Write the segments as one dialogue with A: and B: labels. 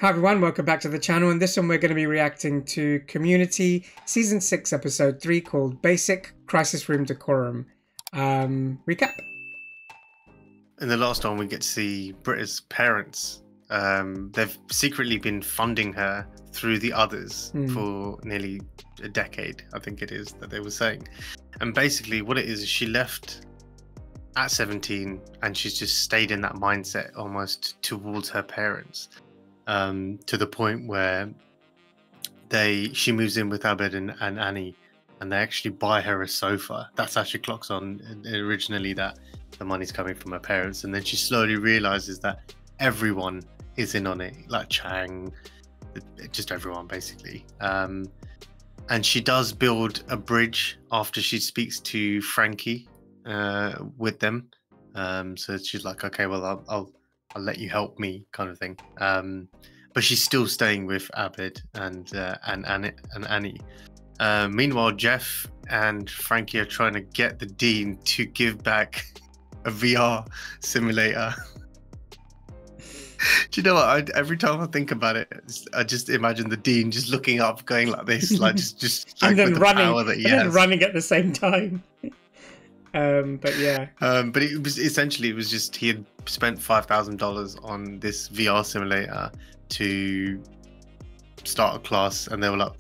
A: Hi everyone, welcome back to the channel. In this one we're going to be reacting to Community Season 6 Episode 3 called Basic Crisis Room Decorum. Recap.
B: In the last one we get to see Britta's parents. They've secretly been funding her through the others for nearly a decade, I think it is, that they were saying. And basically what it is she left at 17 and she's just stayed in that mindset almost towards her parents. To the point where she moves in with Abed and Annie, and they actually buy her a sofa. That's how she clocks on originally that the money's coming from her parents, and then she slowly realizes that everyone is in on it, like Chang, just everyone basically. And she does build a bridge after she speaks to Frankie with them. So she's like, okay, well I'll let you help me, kind of thing. But she's still staying with Abed and Annie. Meanwhile, Jeff and Frankie are trying to get the dean to give back a VR simulator. Do you know what? Every time I think about it, I just imagine the dean just looking up, going like this, like just
A: and then
B: with
A: running,
B: the power that he
A: and
B: has.
A: then running at the same time. But yeah.
B: But it was essentially, it was just he had spent $5,000 on this VR simulator to start a class, and they were like,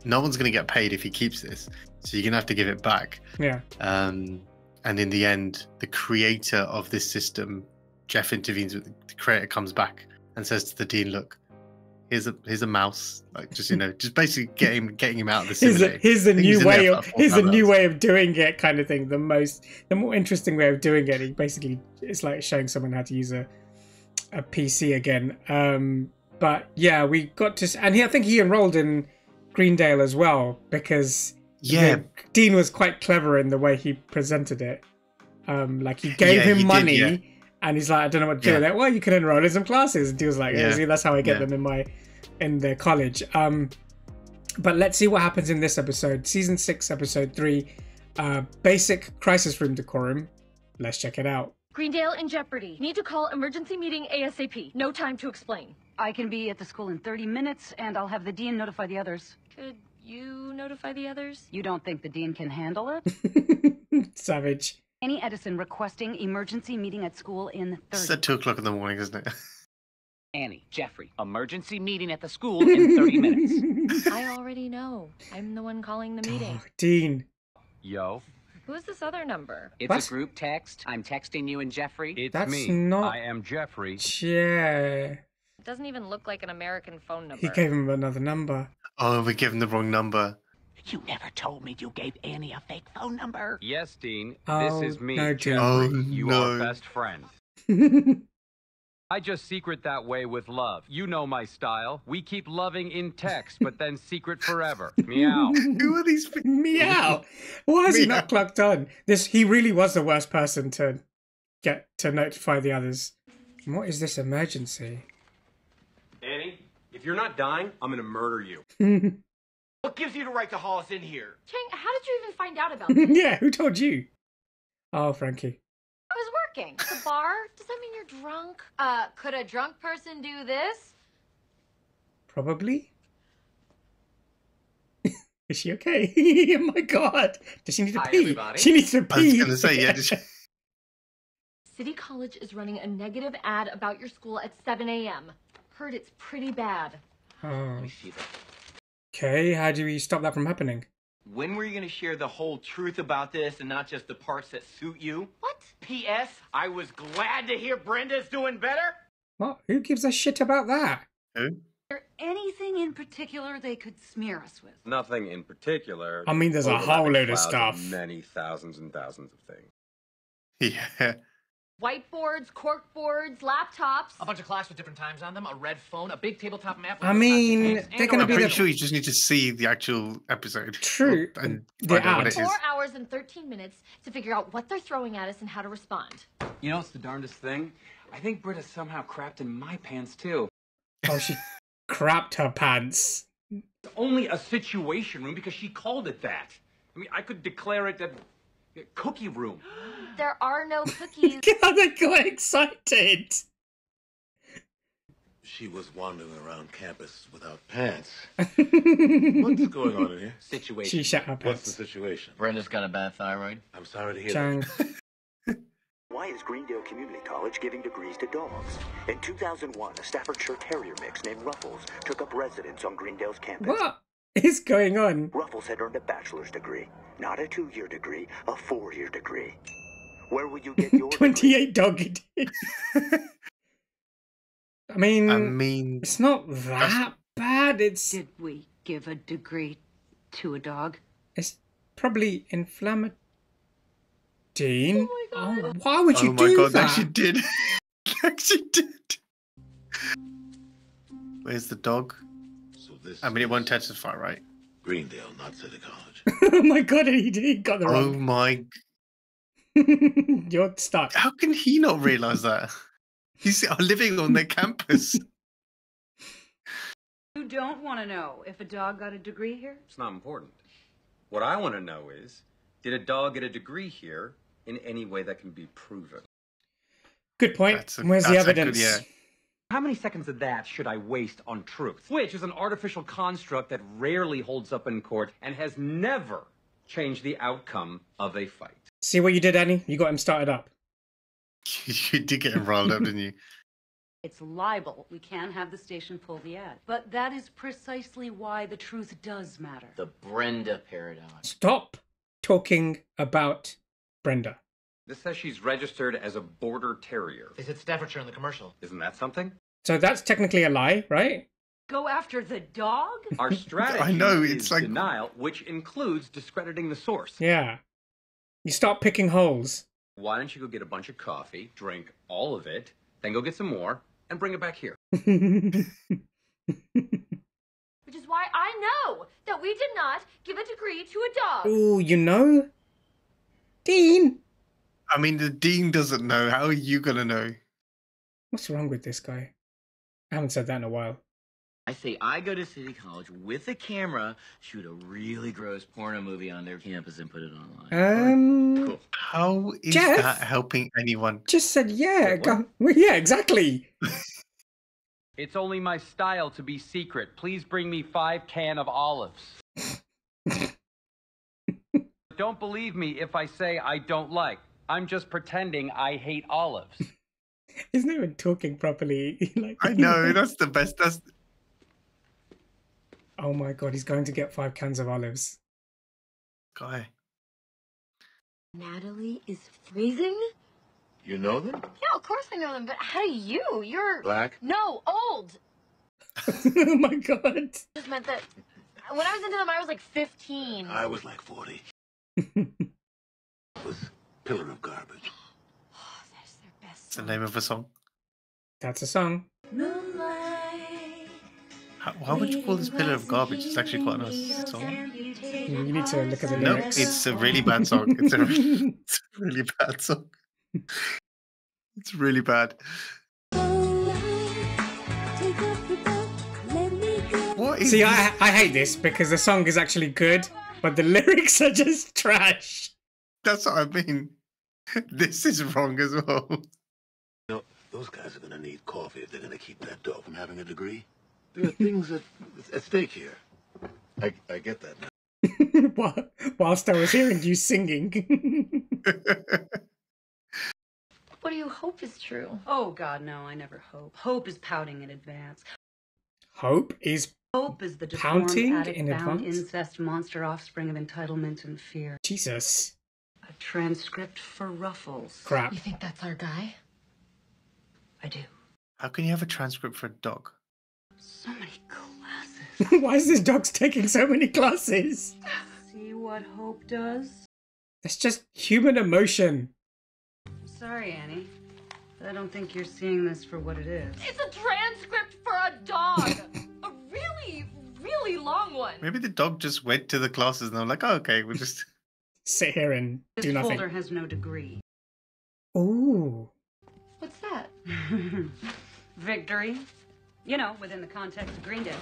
B: no one's going to get paid if he keeps this, so you're going to have to give it back.
A: Yeah.
B: And in the end, the creator of this system, Jeff intervenes with the creator, comes back and says to the dean, look, here's a mouse, like, just, you know, just basically getting him out of the simulator.
A: Here's a new way of doing it, kind of thing. The more interesting way of doing it. He basically, it's like showing someone how to use a PC again. But yeah, we got to, and I think he enrolled in Greendale as well, because the dean was quite clever in the way he presented it. Like he gave him money. And he's like, I don't know what to do with it. Well, you can enroll in some classes. And he was like, see, that's how I get them in the college. But let's see what happens in this episode. Season 6, Episode 3, Basic Crisis Room Decorum. Let's check it out.
C: Greendale in jeopardy. Need to call emergency meeting ASAP. No time to explain.
D: I can be at the school in 30 minutes, and I'll have the dean notify the others.
C: Could you notify the others?
D: You don't think the dean can handle it?
A: Savage.
D: Annie Edison requesting emergency meeting at school in 30.
B: It's at 2 o'clock in the morning, isn't it?
E: Annie, Jeffrey, emergency meeting at the school in 30 minutes.
C: I already know. I'm the one calling the meeting.
A: Oh, Dean.
E: Yo.
C: Who's this other number?
E: It's a group text. I'm texting you and Jeffrey.
F: It's
A: That's
F: me.
A: not...
F: I am Jeffrey.
A: Yeah.
C: It doesn't even look like an American phone number.
A: He gave him another number.
B: Oh, we gave him the wrong number.
E: You never told me you gave Annie a fake phone number.
F: Yes, Dean.
A: Oh,
F: this is me,
A: no,
F: Jeffrey.
B: Oh,
F: you
B: no.
F: are best friend. I just secret that way with love. You know my style. We keep loving in text, but then secret forever. Meow.
B: Who are these people?
A: Meow. Why is he not clocked on? He really was the worst person to get to notify the others. What is this emergency?
G: Annie, if you're not dying, I'm gonna murder you. What gives you the right to haul us in here?
C: Chang, how did you even find out about this?
A: Yeah, who told you? Oh, Frankie.
C: I was working. The bar? Does that mean you're drunk? Could a drunk person do this?
A: Probably. Is she okay? Oh my god. Does she need to pee?
G: Everybody.
A: She needs to pee.
B: I was going to say, yeah.
C: City College is running a negative ad about your school at 7 a.m. Heard it's pretty bad.
A: Oh. Okay, how do we stop that from happening?
G: When were you gonna share the whole truth about this and not just the parts that suit you?
C: What?
G: P.S. I was glad to hear Brenda's doing better.
A: What? Who gives a shit about that?
B: Who?
D: Is there anything in particular they could smear us with?
F: Nothing in particular.
A: I mean, there's a whole load of
F: Clouds
A: stuff.
F: Many thousands and thousands of things.
B: Yeah.
C: Whiteboards, corkboards, laptops.
H: A bunch of class with different times on them, a red phone, a big tabletop map.
A: I mean, they're going to
B: I'm
A: be
B: pretty
A: the...
B: sure you just need to see the actual episode.
A: True.
B: And
A: The
B: find out what
A: ad.
B: it is.
C: 4 hours and 13 minutes to figure out what they're throwing at us and how to respond.
I: You know what's the darndest thing? I think Britta somehow crapped in my pants, too.
A: Oh, she crapped her pants.
G: It's only a situation room because she called it that. I mean, I could declare it a cookie room.
C: There are no cookies.
A: God, they got excited.
J: She was wandering around campus without pants. What's going on in here?
E: Situation.
A: She shut her
J: What's the
A: pants.
J: situation?
E: Brenda's got a bad thyroid.
J: I'm sorry to hear
A: Chang.
J: that.
K: Why is Greendale Community College giving degrees to dogs? In 2001, a Staffordshire Terrier mix named Ruffles took up residence on Greendale's campus.
A: What is going on?
K: Ruffles had earned a bachelor's degree, not a 2-year degree, a 4-year degree. Where will you get your
A: 28 doggy days. I mean, it's not that bad.
D: Did we give a degree to a dog?
A: It's probably inflammatory. Dean?
C: Oh my God.
A: Why would you do
B: Oh my god,
A: that?
B: she did. She did. Where's the dog?
J: So this
B: I mean, it won't testify, right?
J: Greendale, not City College.
A: Oh my god, he got the
B: Oh
A: wrong.
B: my.
A: You're stuck.
B: How can he not realize that? He's living on their campus.
D: You don't want to know if a dog got a degree here?
G: It's not important. What I want to know is, did a dog get a degree here in any way that can be proven?
A: Good point.
B: That's
A: Where's the
B: that's a good-
A: evidence?
B: yeah.
G: How many seconds of that should I waste on truth? Which is an artificial construct that rarely holds up in court and has never changed the outcome of a fight.
A: See what you did, Annie? You got him started up.
B: You did get him riled up, didn't you?
D: It's libel. We can have the station pull the ad. But that is precisely why the truth does matter.
E: The Brenda paradox.
A: Stop talking about Brenda.
G: This says she's registered as a border terrier.
H: They said Staffordshire in the commercial.
G: Isn't that something?
A: So that's technically a lie, right?
D: Go after the dog?
G: Our strategy
B: I know,
G: is
B: it's like-
G: denial, which includes discrediting the source.
A: Yeah. You start picking holes.
G: Why don't you go get a bunch of coffee, drink all of it, then go get some more, and bring it back here?
C: Which is why I know that we did not give a degree to a dog.
A: Oh, you know? Dean!
B: I mean, the dean doesn't know. How are you gonna know?
A: What's wrong with this guy? I haven't said that in a while.
E: I say I go to City College with a camera, shoot a really gross porno movie on their campus, and put it online.
A: Cool.
B: How is
A: Jeff?
B: that helping anyone?
A: Just said yeah. Go, well, yeah, exactly.
F: It's only my style to be secret. Please bring me 5 cans of olives. Don't believe me if I say I don't like. I'm just pretending I hate olives.
A: He's not even talking properly. Like,
B: I know, that's the best. That's
A: oh my god, he's going to get 5 cans of olives.
B: guy.
C: Natalie is freezing?
J: You know them?
C: Yeah, of course I know them, but how do you? You're...
J: Black?
C: No, old.
A: Oh my god.
C: Just meant that when I was into them, I was like 15.
J: I was like 40. Was Pillar of Garbage.
C: Oh, that's their best
B: It's the name of a song.
A: That's a song.
B: Why would you call this Pillar of Garbage? It's actually quite a nice song.
A: You need to look at the
B: No,
A: lyrics.
B: it's a really bad song. It's a really bad song. It's really bad. What is
A: See,
B: this?
A: I hate this because the song is actually good, but the lyrics are just trash.
B: That's what I mean. This is wrong as well.
J: You know, those guys are going to need coffee if they're going to keep that dog from having a degree. There are things at stake here. I get that now.
A: Whilst I was hearing you singing.
C: What do you hope is true?
D: Oh, God, no, I never hope. Hope is pouting in advance.
A: Hope is
D: Hope is the deformed,
A: pouting in
D: addict-bound
A: advance?
D: incest monster offspring of entitlement and fear.
A: Jesus.
D: A transcript for Ruffles.
A: Crap.
C: You think that's our guy?
D: I do.
B: How can you have a transcript for a dog?
D: So many classes.
A: Why is this dog's taking so many classes?
D: See what Hope does?
A: That's just human emotion.
D: Sorry, Annie, but I don't think you're seeing this for what it is.
C: It's a transcript for a dog. A really, really long one.
B: Maybe the dog just went to the classes and they're like, oh, okay, we'll just
A: sit here and
D: This
A: do
D: folder
A: nothing.
D: has no degree.
A: Ooh.
C: What's that?
D: Victory. You know, within the context of Greendale.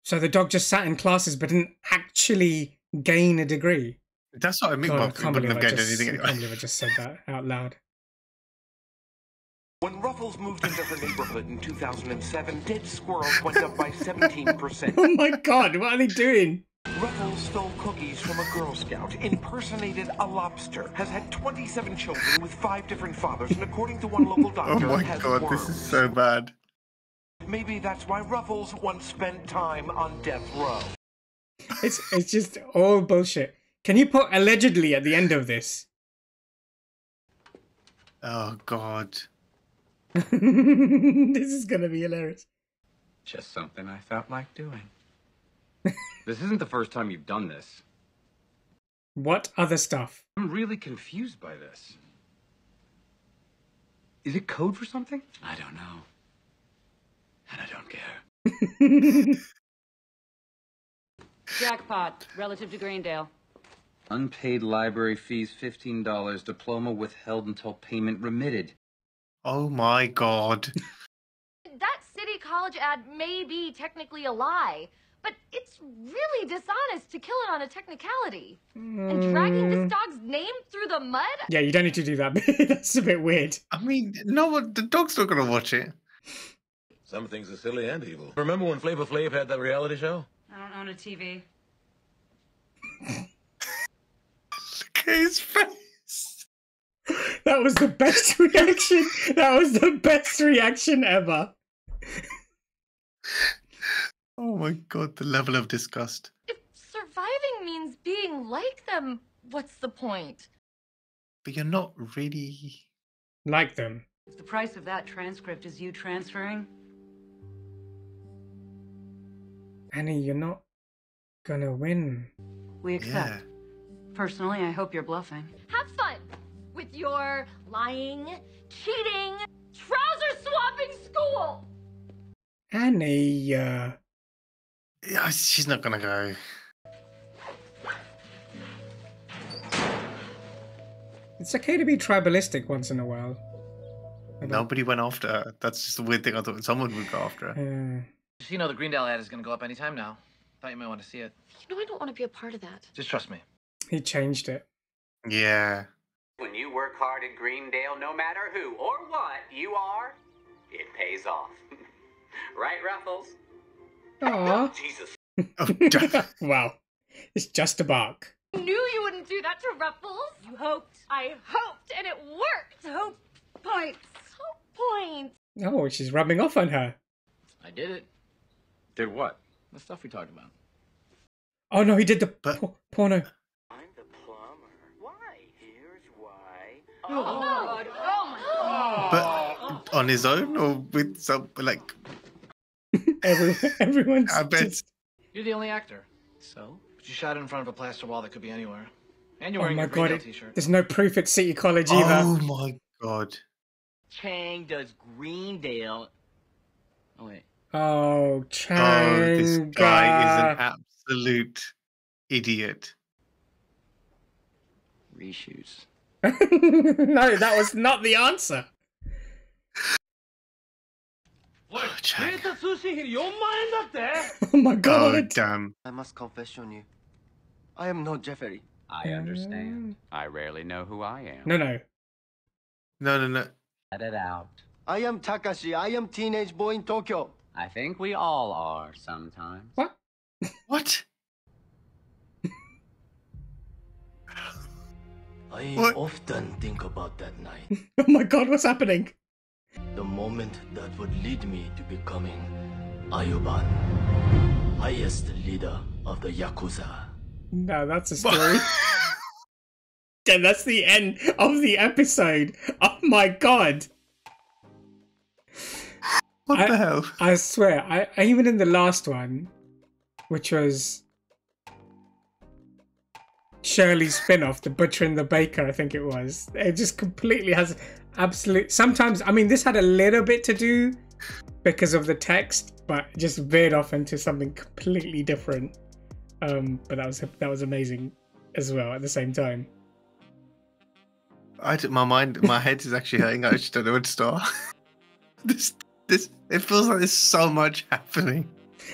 A: So the dog just sat in classes but didn't actually gain a degree.
B: That's what I mean.
A: God, I
B: Well,
A: can't
B: we wouldn't
A: believe
B: have gained anything
A: I
B: anyway.
A: can't believe I just said that out loud.
L: When Ruffles moved into her neighborhood in 2007, dead squirrels went up by 17%.
A: Oh my god, what are they doing?
L: Ruffles stole cookies from a Girl Scout, impersonated a lobster, has had 27 children with 5 different fathers, and according to one local doctor,
B: Oh my
L: has
B: god,
L: worms.
B: this is so bad.
L: Maybe that's why Ruffles once spent time on death row.
A: It's just all bullshit. Can you put allegedly at the end of this?
B: Oh god.
A: This is gonna be hilarious.
I: Just something I felt like doing. This isn't the first time you've done this.
A: What other stuff?
I: I'm really confused by this. Is it code for something? I don't know. And I don't care.
D: Jackpot, relative to Greendale.
G: Unpaid library fees $15. Diploma withheld until payment remitted.
B: Oh my god.
C: That City College ad may be technically a lie, but it's really dishonest to kill it on a technicality. And dragging this dog's name through the mud?
A: Yeah, you don't need to do that. That's a bit weird.
B: I mean, no, the dog's not gonna watch it.
J: Some things are silly and evil. Remember when Flavor Flav had that reality show?
D: I don't own a TV.
B: Look at his face.
A: That was the best reaction. That was the best reaction ever.
B: Oh my god, the level of disgust.
C: If surviving means being like them, what's the point?
B: But you're not really
A: like them.
D: If the price of that transcript is you transferring,
A: Annie, you're not gonna win.
D: we accept. Personally, I hope you're bluffing.
C: Have fun with your lying, cheating, trouser-swapping school!
A: Annie,
B: Yeah, she's not gonna go.
A: it's okay to be tribalistic once in a while.
B: Nobody went after her. That's just a weird thing. I thought someone would go after her.
H: So you know the Greendale ad is going to go up anytime now. Thought you might want to see it.
C: You know I don't want to be a part of that.
H: Just trust me.
A: He changed it.
B: Yeah.
M: When you work hard in Greendale, no matter who or what you are, it pays off. Right, Ruffles?
A: Aww.
M: Jesus.
A: Wow. It's just a bark.
C: I knew you wouldn't do that to Ruffles. You hoped. I hoped, and it worked. Hope points. Hope points.
A: Oh, she's rubbing off on her.
H: I did it.
I: Did what?
H: The stuff we talked about.
A: Oh no, he did the porno.
K: I'm the plumber. Why? Here's why.
C: Oh, God. Oh my God.
B: But on his own or with some, like...
A: Everyone's
B: I bet.
A: just...
H: You're the only actor. So? But you shot it in front of a plaster wall that could be anywhere. And you're
A: Oh
H: wearing
A: my
H: your
A: God,
H: Greendale t-shirt.
A: there's no proof at City College either.
B: Oh my god.
E: Chang does Greendale. Oh, wait.
A: Oh,
B: Oh,
A: Chang.
B: this guy is an absolute idiot.
E: Reshoots.
A: No, that was not the answer.
B: Chang.
A: Oh my
B: Oh,
A: God.
B: damn.
N: I must confess on you. I am not Jeffrey.
F: I understand. I rarely know who I am.
A: No, no.
B: No.
E: Let it out.
N: I am Takashi. I am teenage boy in Tokyo.
F: I think we all are sometimes.
A: What?
B: What?
N: I
B: What?
N: often think about that night.
A: Oh my God, what's happening?
N: The moment that would lead me to becoming Ayuban, highest leader of the Yakuza.
A: No, that's a story. Yeah, that's the end of the episode. Oh my God.
B: What the hell?
A: I swear, I even in the last one, which was Shirley's spin-off, The Butcher and the Baker, I think it was. It just completely has absolute... Sometimes, I mean, this had a little bit to do because of the text, but it just veered off into something completely different. But that was amazing as well at the same time.
B: My head is actually hurting. I just don't know where to start. This, it feels like there's so much happening.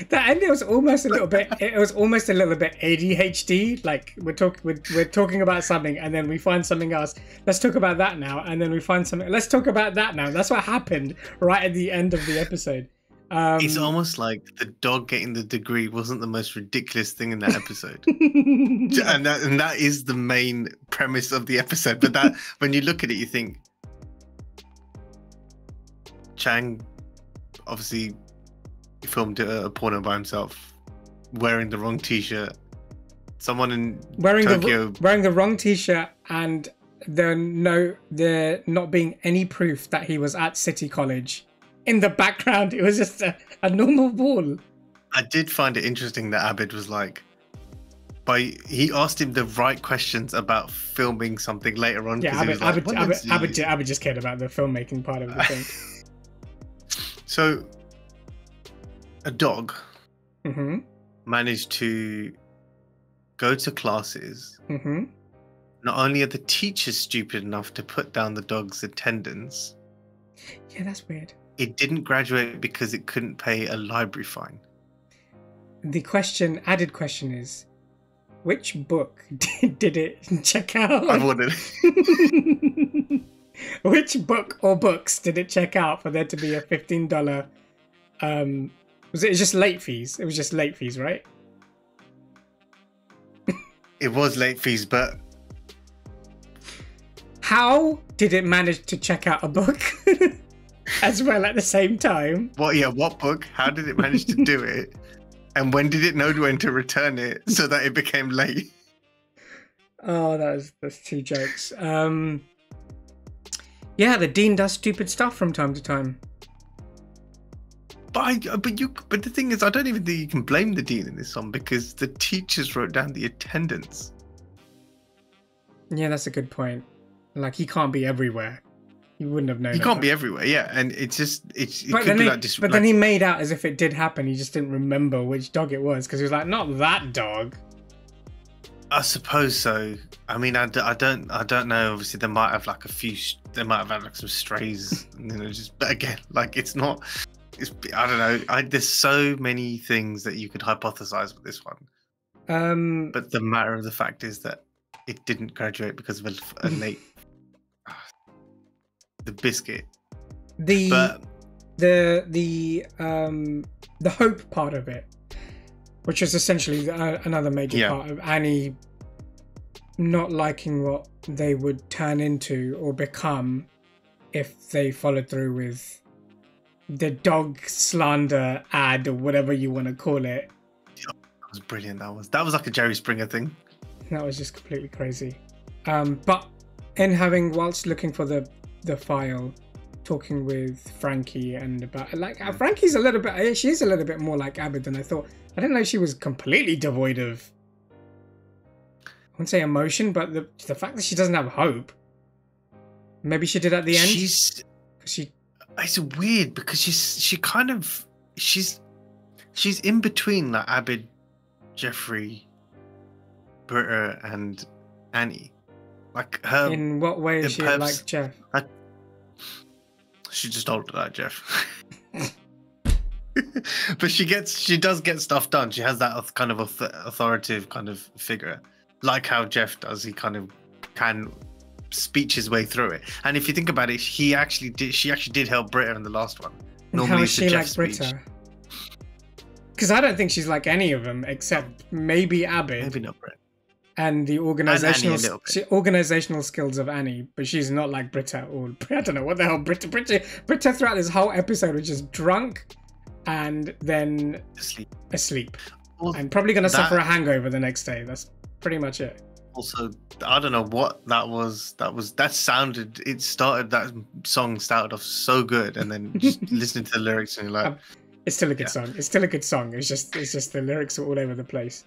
A: That ending was almost a little bit. It was almost a little bit ADHD. Like we're talking about something, and then we find something else. Let's talk about that now, and then we find something. Let's talk about that now. That's what happened right at the end of the episode.
B: It's almost like the dog getting the degree wasn't the most ridiculous thing in that episode, and that is the main premise of the episode. But that when you look at it, you think Chang obviously filmed a porno by himself, wearing the wrong T-shirt. Someone in Tokyo
A: wearing the wrong T-shirt, and there not being any proof that he was at City College. In the background, it was just a normal wall.
B: I did find it interesting that Abed was like, he asked him the right questions about filming something later on.
A: Yeah, Abed just cared about the filmmaking part of the thing.
B: So, a dog managed to go to classes. Not only are the teachers stupid enough to put down the dog's attendance.
A: Yeah, that's weird.
B: It didn't graduate because it couldn't pay a library fine.
A: The added question is, which book did it check out?
B: I wondered.
A: Which book or books did it check out for there to be a $15? Was it just late fees? It was just late fees, right?
B: It was late fees, but
A: how did it manage to check out a book as well at the same time?
B: What book? How did it manage to do it? And when did it know when to return it so that it became late?
A: Oh, that's two jokes. Yeah, the dean does stupid stuff from time to time.
B: But the thing is, I don't even think you can blame the dean in this one because the teachers wrote down the attendance.
A: Yeah, that's a good point. Like, he can't be everywhere. You wouldn't have known.
B: He can't be everywhere, yeah. And it could be like...
A: But then he made out as if it did happen. He just didn't remember which dog it was because he was like, not that dog.
B: I suppose so. I mean, I don't know. Obviously, they might have like they might have had like some strays, but again, like it's not... I don't know. There's so many things that you could hypothesize with this one. But the matter of the fact is that it didn't graduate because of a late. The biscuit. The hope part of it, which is essentially another major part of Annie not liking what they would turn into or become if they followed through with the dog slander ad or whatever you want to call it. That was brilliant. That was like a Jerry Springer thing.
A: That was just completely crazy. But whilst looking for the file, talking with Frankie and about Frankie's she's a little bit more like Abed than I thought. I didn't know she was completely devoid of, I wouldn't say emotion, but the fact that she doesn't have hope. Maybe she did at the end.
B: It's weird because she's in between like Abed, Jeffrey, Britta, and Annie. Like her.
A: In what way is she like Jeff?
B: She just older like Jeff. But she does get stuff done. She has that kind of authoritative kind of figure, like how Jeff does. He kind of can speech his way through it. And if you think about it, she actually did help Britta in the last one.
A: Normally how is she like Britta? Because I don't think she's like any of them except maybe Abed.
B: Maybe not Britta.
A: And the organizational skills of Annie, but she's not like Britta or I don't know what the hell Britta throughout this whole episode was just drunk and then asleep. Well, and probably gonna suffer a hangover the next day. That's pretty much it.
B: Also, I don't know what that was. That song started off so good, and then just listening to the lyrics and you're like,
A: it's still a good song. It's still a good song. It's just the lyrics are all over the place.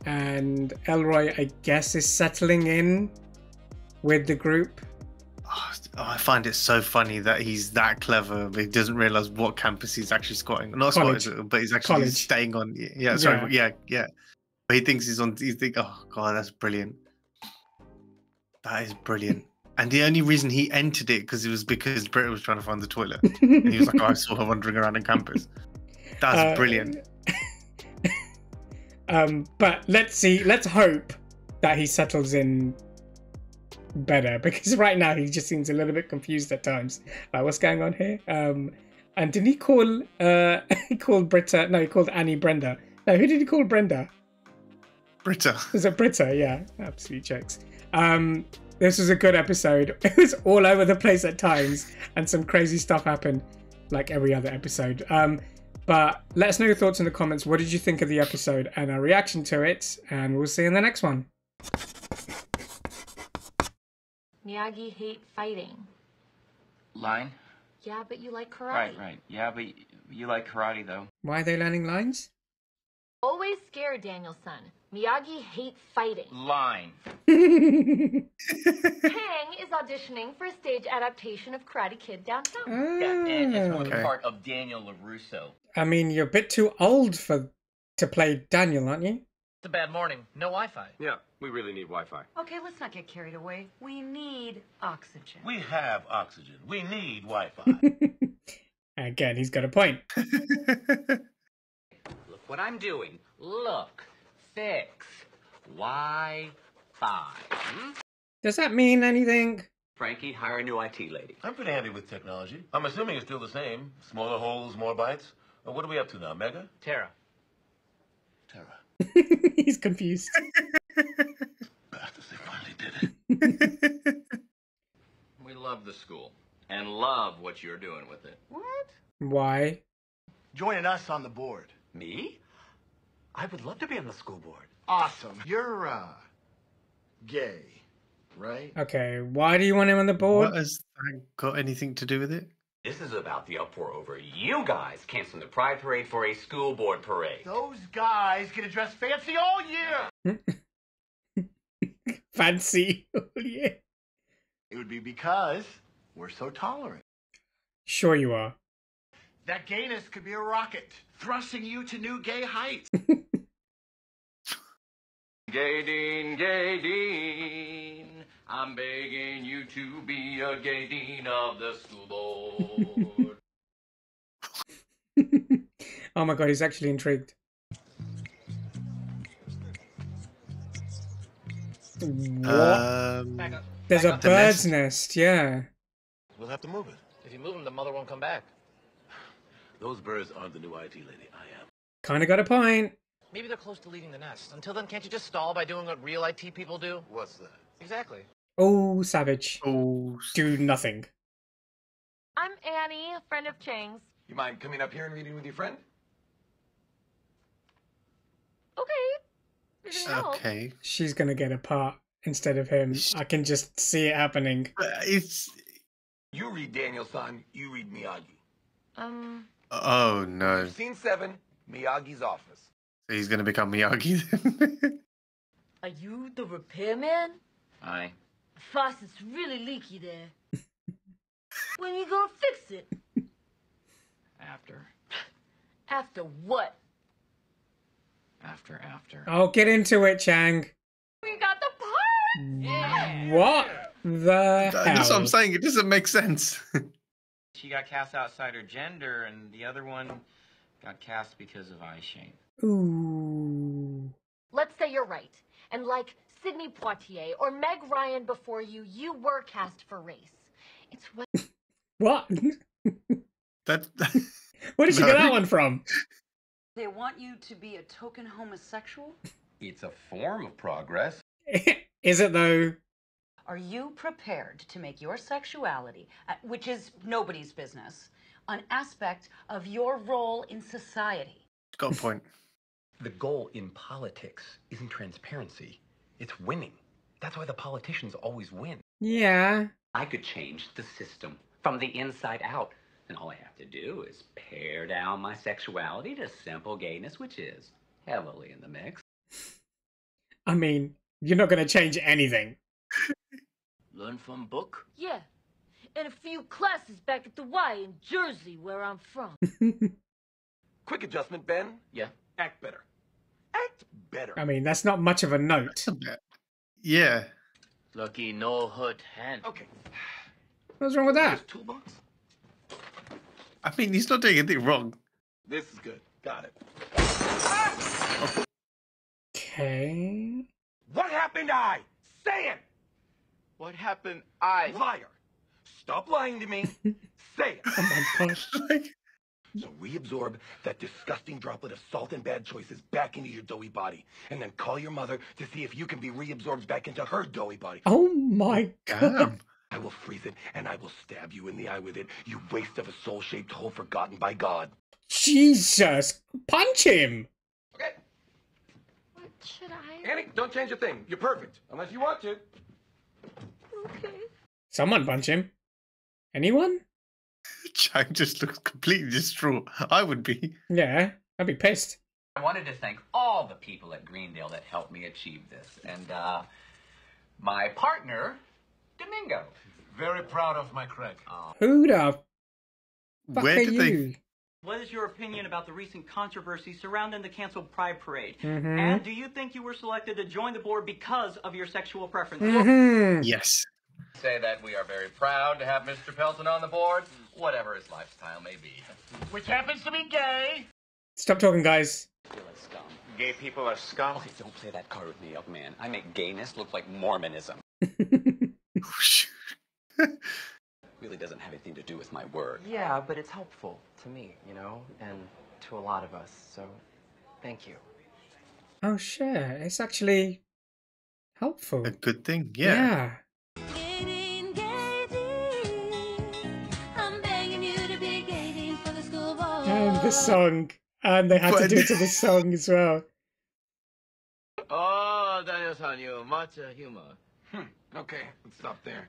A: And Elroy, I guess, is settling in with the group.
B: I find it so funny that he's that clever, but he doesn't realize what campus he's actually squatting. Not squatting, but he's actually staying on. Yeah, sorry. Yeah. But he thinks he's on. You think, oh god, that's brilliant. That is brilliant. And the only reason he entered it because Britta was trying to find the toilet. And he was like, oh, I saw her wandering around on campus. That's brilliant.
A: But let's hope that he settles in better, because right now he just seems a little bit confused at times. Like, what's going on here? And didn't he call he called Britta? No, he called Annie Brenda. No, who did he call Brenda?
B: Britta.
A: Was it Britta? Yeah, absolute jokes. This was a good episode. It was all over the place at times, and some crazy stuff happened, like every other episode. But let us know your thoughts in the comments. What did you think of the episode and our reaction to it? And we'll see you in the next one.
C: Miyagi hate fighting.
I: Line?
C: Yeah, but you like karate.
I: Right. Yeah, but you like karate, though.
A: Why are they learning lines?
C: Always scared, Daniel-san. Miyagi hate fighting.
I: Line.
C: Kang is auditioning for a stage adaptation of Karate Kid downtown.
I: Yeah, and it's one
A: Okay.
I: part of Daniel LaRusso.
A: I mean, you're a bit too old to play Daniel, aren't you?
H: It's a bad morning. No Wi-Fi.
F: Yeah, we really need Wi-Fi.
D: Okay, let's not get carried away. We need oxygen.
J: We have oxygen. We need Wi-Fi.
A: Again, he's got a point.
M: Look what I'm doing. Look. Fix. Wi-Fi.
A: Does that mean anything?
M: Frankie, hire a new IT lady.
J: I'm pretty handy with technology. I'm assuming it's still the same. Smaller holes, more bytes. Well, what are we up to now, Mega?
H: Terra.
A: He's confused.
J: Bastards, they finally did it.
I: We love the school and love what you're doing with it.
H: What?
A: Why?
H: Joining us on the board.
M: Me?
H: I would love to be on the school board. Awesome. You're, gay, right?
A: Okay, why do you want him on the board?
B: What has that got anything to do with it?
M: This is about the uproar over you guys canceling the Pride Parade for a school board parade.
H: Those guys get to dress fancy all year.
A: Fancy. Yeah.
H: It would be because we're so tolerant.
A: Sure you are.
H: That gayness could be a rocket, thrusting you to new gay heights.
I: Gay Dean, I'm begging you to be a gay dean of the school board.
A: Oh my god, he's actually intrigued. What?
H: Back up.
A: There's
H: Back
A: a
H: up.
A: bird's nest, yeah.
J: We'll have to move it.
H: If you move them, the mother won't come back.
J: Those birds aren't the new IT lady. I am.
A: Kinda got a point.
H: Maybe they're close to leaving the nest. Until then, can't you just stall by doing what real IT people do?
J: What's that?
H: Exactly.
A: Oh, savage.
B: Oh.
A: Do nothing.
C: I'm Annie, a friend of Chang's.
L: You mind coming up here and reading with your friend?
C: Okay. If it helps.
B: Okay.
A: She's gonna get a part instead of him. I can just see it happening.
B: It's.
L: You read Daniel-san, you read Miyagi.
B: Oh no.
L: Scene 7, Miyagi's office.
B: So he's going to become Miyagi then.
O: Are you the repairman?
I: Aye.
O: Faucet's really leaky there. When you gonna fix it?
I: After.
O: After what?
I: After.
A: I'll get into it, Chang.
C: We got the part!
I: Yeah.
A: What the hell?
B: That's what I'm saying. It doesn't make sense.
I: She got cast outside her gender, and the other one got cast because of eye shame.
A: Ooh.
C: Let's say you're right. And like Sidney Poitier or Meg Ryan before you, you were cast for race. It's what...
A: What?
B: That.
A: Where did you get that one from?
D: They want you to be a token homosexual?
I: It's a form of progress.
A: Is it though?
D: Are you prepared to make your sexuality, which is nobody's business, an aspect of your role in society?
B: Got a point.
G: The goal in politics isn't transparency, it's winning. That's why the politicians always win.
A: Yeah.
M: I could change the system from the inside out. And all I have to do is pare down my sexuality to simple gayness, which is heavily in the mix.
A: I mean, you're not going to change anything.
N: Learn from book?
O: Yeah. And a few classes back at the Y in Jersey, where I'm from.
L: Quick adjustment, Ben.
N: Yeah.
L: Act better. Act better.
A: I mean, that's not much of a note.
B: Yeah.
N: Lucky no hurt hand.
L: Okay.
A: What's wrong with that?
L: Toolbox.
B: I mean, he's not doing anything wrong.
L: This is good. Got it.
A: Okay.
L: What happened, I? Say it!
I: What happened, I?
L: Liar! Stop lying to me. Say it.
A: Oh my gosh.
L: So reabsorb that disgusting droplet of salt and bad choices back into your doughy body. And then call your mother to see if you can be reabsorbed back into her doughy body.
A: Oh my god.
L: I will freeze it and I will stab you in the eye with it, you waste of a soul-shaped hole forgotten by God.
A: Jesus. Punch him.
L: Okay.
C: What should I?
L: Annie, don't change a thing. You're perfect. Unless you want to.
C: Okay.
A: Someone punch him. Anyone?
B: Chang just looks completely distraught. I would be.
A: Yeah, I'd be pissed.
M: I wanted to thank all the people at Greendale that helped me achieve this. And, my partner, Domingo.
H: Very proud of my Craig.
A: Who the fuck
B: Where
A: are
B: did
A: you?
P: What is your opinion about the recent controversy surrounding the canceled Pride Parade?
A: Mhm.
P: And do you think you were selected to join the board because of your sexual preferences?
A: Mhm.
B: Yes.
E: Say that we are very proud to have Mr. Pelton on the board, whatever his lifestyle may be.
H: Which happens to be gay.
A: Stop talking, guys.
M: Feel like scum.
H: Gay people are scum.
M: Okay, don't play that card with me, young man. I make gayness look like Mormonism. Really doesn't have anything to do with my work.
Q: Yeah, but it's helpful to me, you know, and to a lot of us, so thank you.
A: Oh shit, it's actually helpful.
B: A good thing, yeah.
A: And the song. And they had to do it to the song as well.
I: Oh, Daniel-san, you much humor.
L: Okay, let's stop there.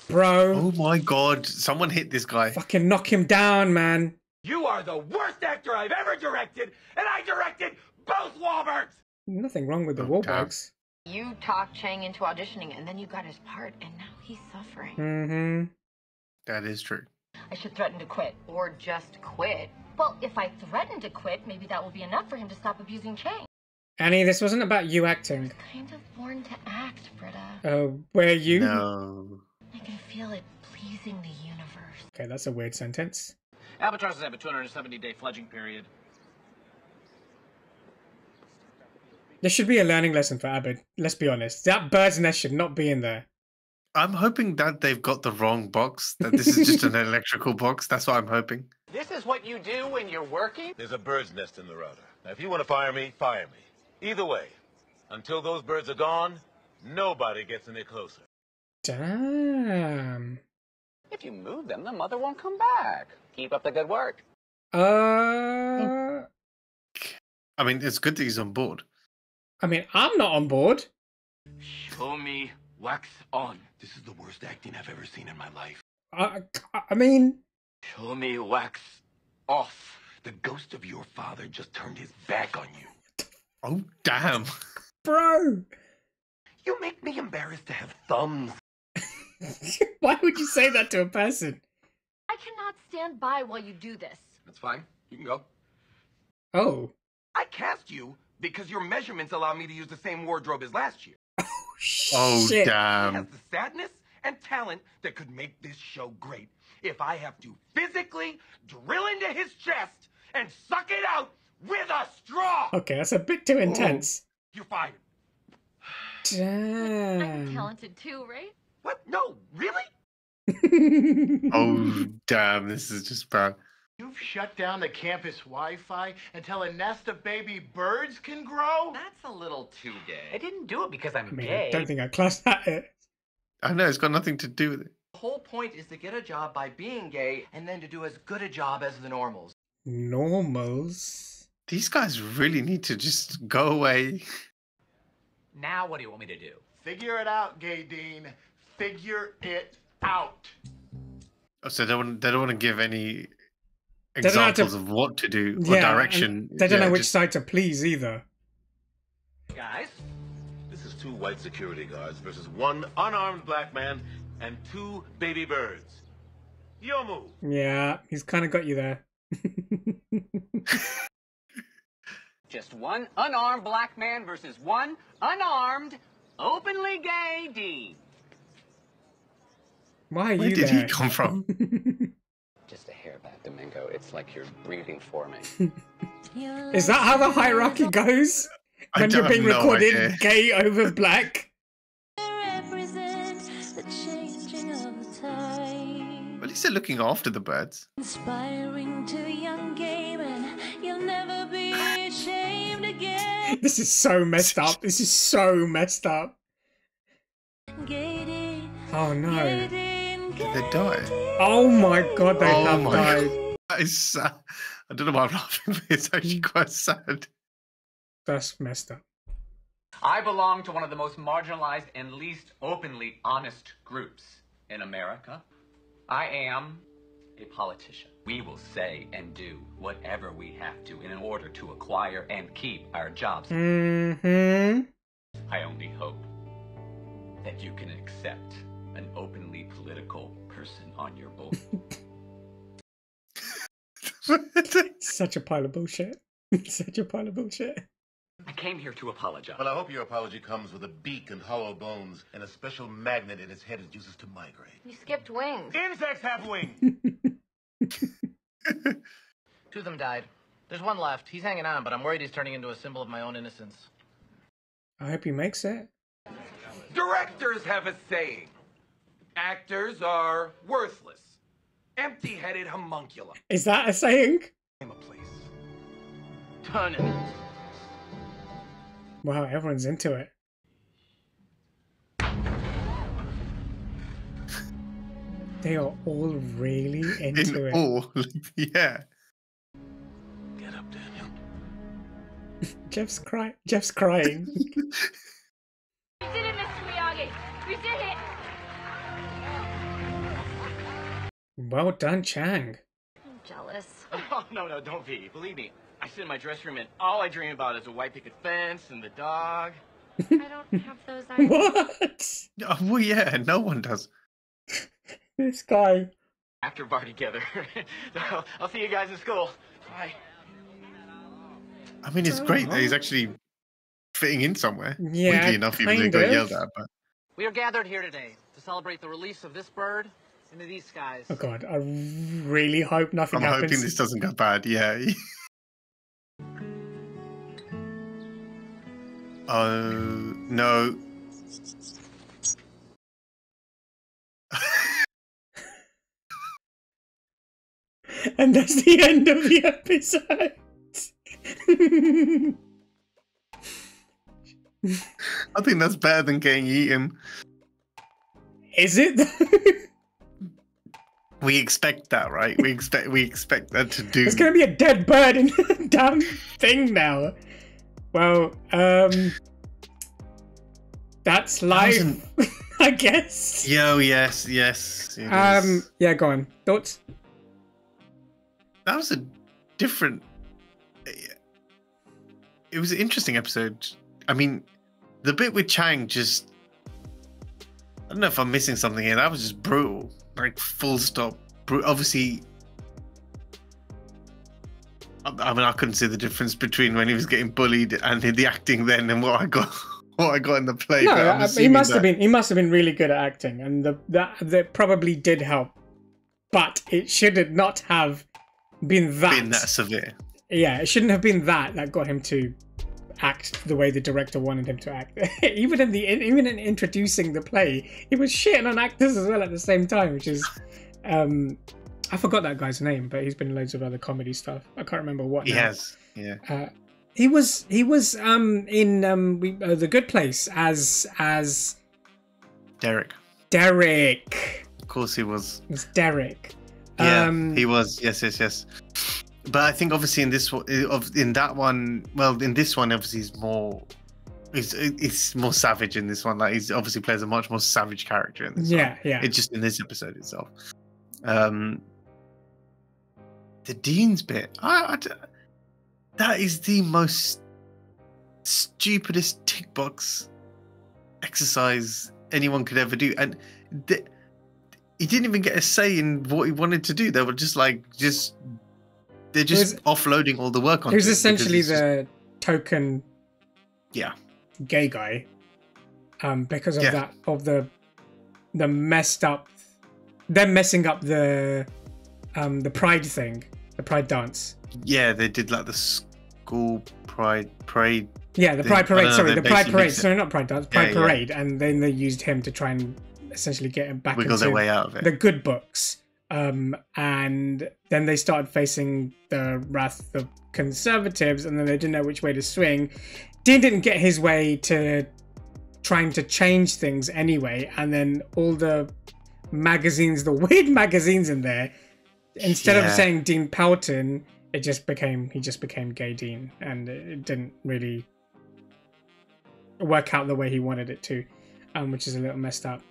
A: Bro.
B: Oh my god, someone hit this guy.
A: Fucking knock him down, man.
L: You are the worst actor I've ever directed, and I directed both Wahlbergs!
A: Nothing wrong with the Wahlbergs.
C: You talked Chang into auditioning, and then you got his part, and now he's suffering.
A: Mm-hmm.
B: That is true.
C: I should threaten to quit. Or just quit. Well, if I threaten to quit, maybe that will be enough for him to stop abusing Chang.
A: Annie, this wasn't about you acting.
C: Kind of born to act, Britta.
A: Were you?
B: No.
C: I can feel it pleasing the universe.
A: Okay, that's a weird sentence.
H: Albatrosses have a 270-day fledging period.
A: There should be a learning lesson for Abed. Let's be honest. That bird's nest should not be in there.
B: I'm hoping that they've got the wrong box, that this is just an electrical box. That's what I'm hoping.
H: This is what you do when you're working?
J: There's a bird's nest in the router. Now, if you want to fire me, fire me. Either way, until those birds are gone, nobody gets any closer.
A: Damn.
M: If you move them, the mother won't come back. Keep up the good work.
B: I mean, it's good that he's on board.
A: I mean, I'm not on board.
I: Show me wax on.
L: This is the worst acting I've ever seen in my life.
A: I mean...
I: Show me wax off.
L: The ghost of your father just turned his back on you.
B: Oh, damn.
A: Bro!
L: You make me embarrassed to have thumbs.
A: Why would you say that to a person?
C: I cannot stand by while you do this.
L: That's fine. You can go.
A: Oh.
L: I cast you because your measurements allow me to use the same wardrobe as last year.
B: Oh,
A: Shit.
B: damn.
L: He has the sadness and talent that could make this show great. If I have to physically drill into his chest and suck it out with a straw.
A: Okay, that's a bit too intense.
L: You're fired.
A: Damn.
C: I'm talented too, right?
L: What? No, really?
B: Oh, damn. This is just bad.
H: You've shut down the campus Wi-Fi until a nest of baby birds can grow?
E: That's a little too gay.
M: I didn't do it because I'm
A: I mean,
M: gay.
A: I don't think I class that it.
B: I know, it's got nothing to do with it.
Q: The whole point is to get a job by being gay and then to do as good a job as the normals.
A: Normals?
B: These guys really need to just go away.
M: Now what do you want me to do?
H: Figure it out, Gay Dean. Figure it out.
B: Oh, so they don't want to give any
A: They don't have
B: examples
A: to-
B: of what to do or
A: Yeah,
B: direction.
A: and they don't
B: Yeah,
A: know which
B: just-
A: side to please either.
J: Guys, this is 2 white security guards versus 1 unarmed black man and 2 baby birds. Your move.
A: Yeah, he's kind of got you there.
M: Just one unarmed black man versus one unarmed, openly gay Dean.
A: Why are
B: Where
A: you
B: did
A: there?
B: he come from?
M: Just a hair back. Domingo. It's like you're breathing for me.
A: Is that how the hierarchy goes? When you're being recorded gay over black?
B: At least they're looking after the birds.
O: Inspiring to young game, and you'll never be ashamed again.
A: This is so messed up. This is so messed up. Oh no.
B: Did they die?
A: Oh my god, they have died.
B: God. That is sad. I don't know why I'm laughing, but it's actually quite sad.
A: That's messed up.
M: I belong to one of the most marginalized and least openly honest groups in America. I am a politician. We will say and do whatever we have to in order to acquire and keep our jobs.
A: Mm-hmm.
M: I only hope that you can accept an openly political person on your board.
A: Such a pile of bullshit. Such a pile of bullshit.
M: I came here to apologize.
J: Well, I hope your apology comes with a beak and hollow bones and a special magnet in its head it uses to migrate.
C: You skipped wings.
L: Insects have wings.
Q: Two of them died. There's one left. He's hanging on, but I'm worried he's turning into a symbol of my own innocence.
A: I hope he makes it.
L: Directors have a saying. Actors are worthless. Empty-headed homunculi.
A: Is that a saying?
L: Name a place.
Q: Turn it.
A: Wow, everyone's into it. They are all really into it.
B: Yeah.
J: Get up, Daniel.
A: Jeff's crying.
C: We did it, Mr. Miyagi. We did it.
A: Well done, Chang.
C: I'm jealous.
Q: Oh, no, don't be. Believe me, I sit in my dressing room and all I dream about is a white picket fence and the dog.
C: I don't have those ideas.
A: What?
B: Oh, well, yeah, no one does.
A: This guy.
Q: After bar together. I'll see you guys in school. Bye.
B: I mean, it's great that he's actually fitting in somewhere.
A: Yeah,
B: weirdly enough, even though he got yelled at. But
Q: We are gathered here today to celebrate the release of this bird into these skies.
A: Oh god, I really hope nothing happens.
B: I'm hoping this doesn't go bad. Yeah. Oh no.
A: And that's the end of the episode.
B: I think that's better than getting eaten.
A: Is it?
B: We expect that, right? We expect that to do.
A: There's gonna be a dead bird in the damn thing now. Well, that's life, I guess.
B: Yo, yes.
A: Yeah, go on. Thoughts?
B: That was a different. It was an interesting episode. I mean, the bit with Chang just. I don't know if I'm missing something here. That was just brutal. Like, full stop. Obviously. I mean, I couldn't see the difference between when he was getting bullied and the acting then and what I got in the play.
A: No, he must have been really good at acting, and that probably did help. But it should not have been that
B: severe.
A: Yeah, it shouldn't have been that got him to act the way the director wanted him to act. even in introducing the play, he was shitting on actors as well at the same time, which is I forgot that guy's name, but he's been in loads of other comedy stuff. I can't remember what.
B: He has, yeah.
A: He was in The Good Place as
B: Derek.
A: Of
B: course he was.
A: It was Derek.
B: Yeah, he was. Yes. But I think obviously in this obviously he's more savage in this one. Like, he's obviously plays a much more savage character in this one.
A: Yeah.
B: It's just in this episode itself. The Dean's bit, that is the most stupidest tick box exercise anyone could ever do, and he didn't even get a say in what he wanted to do. They were just they're just offloading all the work on.
A: He was essentially the token, gay guy, because of the messing up the the pride thing, the pride dance.
B: Yeah, they did like the school pride parade.
A: Yeah, the pride parade. Sorry, the pride parade. Sorry, not pride dance. Pride parade, and then they used him to try and essentially get him back
B: wiggle
A: into
B: their way out of it.
A: The good books. And then they started facing the wrath of conservatives, and then they didn't know which way to swing. Dean didn't get his way to trying to change things anyway, and then all the magazines, the weird magazines in there, instead of saying Dean Pelton, he just became Gay Dean, and it didn't really work out the way he wanted it to, which is a little messed up.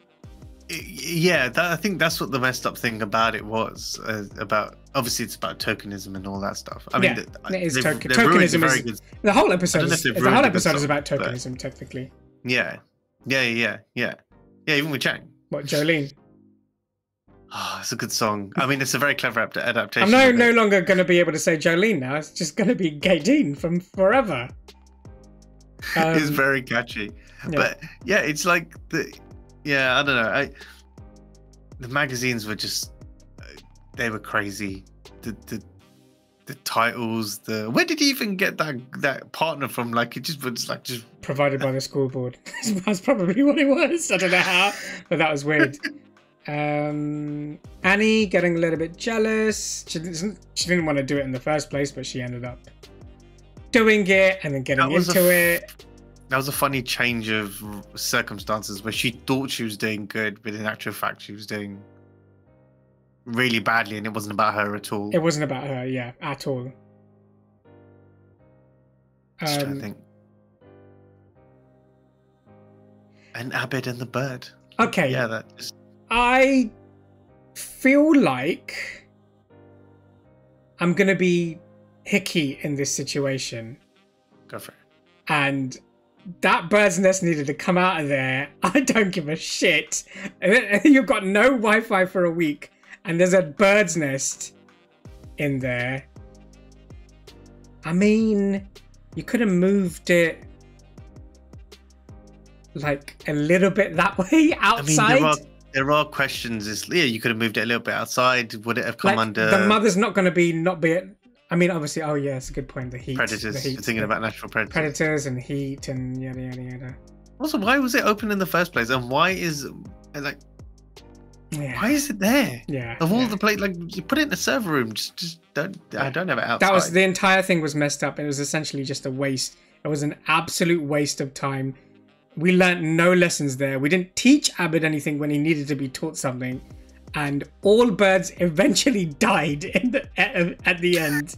B: Yeah, I think that's what the messed up thing about it was. About obviously it's about tokenism and all that stuff. I mean,
A: it is tokenism.
B: Tokenism.
A: The whole episode is about tokenism, technically.
B: Yeah. Even with Chang.
A: What, Jolene?
B: Oh, it's a good song. I mean, it's a very clever adaptation.
A: I'm no longer going to be able to say Jolene now. It's just going to be Gay Dean from forever.
B: It's very catchy, but yeah, it's like I don't know. The magazines were just they were crazy. The titles, where did he even get that partner from? Like, it just was like just
A: provided by the school board. That's probably what it was. I don't know how, but that was weird. Annie getting a little bit jealous. She didn't want to do it in the first place, but she ended up doing it and then getting into it.
B: That was a funny change of circumstances where she thought she was doing good, but in actual fact she was doing really badly, and it wasn't about her at all.
A: It wasn't about her, yeah, at all.
B: Just trying to think. And Abed and the bird.
A: Okay.
B: Yeah, that just...
A: I feel like I'm gonna be hicky in this situation.
B: Go for it.
A: And that bird's nest needed to come out of there. I don't give a shit. You've got no Wi-Fi for a week, and there's a bird's nest in there. I mean, you could have moved it like a little bit that way outside.
B: I mean, there are questions. You could have moved it a little bit outside. Would it have come under?
A: The mother's not going to be I mean, obviously, oh yeah, it's a good point. The heat.
B: Predators. You're thinking about natural predators.
A: Predators and heat and yada yada yada.
B: Also, why was it open in the first place? And why is why is it there?
A: Yeah.
B: Of all the places, like, you put it in the server room. Just don't. I don't have it outside.
A: That was the entire thing was messed up. It was essentially just a waste. It was an absolute waste of time. We learnt no lessons there. We didn't teach Abed anything when he needed to be taught something. And all birds eventually died at the end.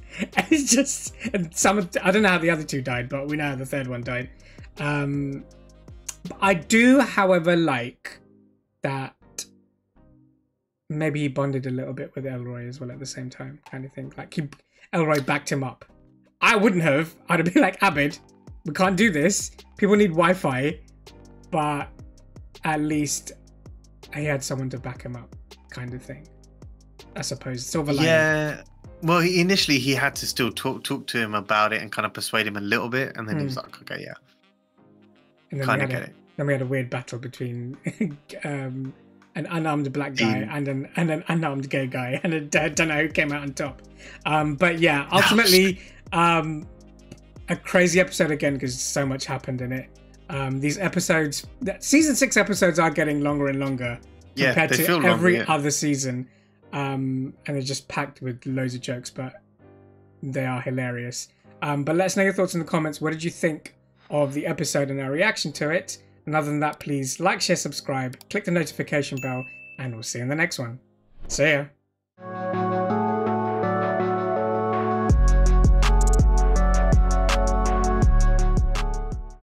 A: It's just, and I don't know how the other two died, but we know how the third one died. I do, however, like that maybe he bonded a little bit with Elroy as well at the same time, kind of thing. Like Elroy backed him up. I wouldn't have. I'd have been like, Abed, we can't do this. People need Wi-Fi, but at least he had someone to back him up, kind of thing. I suppose. Silver lining.
B: Yeah. Well, initially he had to still talk to him about it and kind of persuade him a little bit, and then he was like, okay, yeah.
A: And then
B: kind of get it.
A: Then we had a weird battle between an unarmed black guy and an unarmed gay guy, and I don't know who came out on top. But yeah, ultimately, a crazy episode again because so much happened in it. These episodes, season 6 episodes are getting longer and longer compared to every other season. And they're just packed with loads of jokes, but they are hilarious. But let us know your thoughts in the comments. What did you think of the episode and our reaction to it? And other than that, please like, share, subscribe, click the notification bell, and we'll see you in the next one. See ya.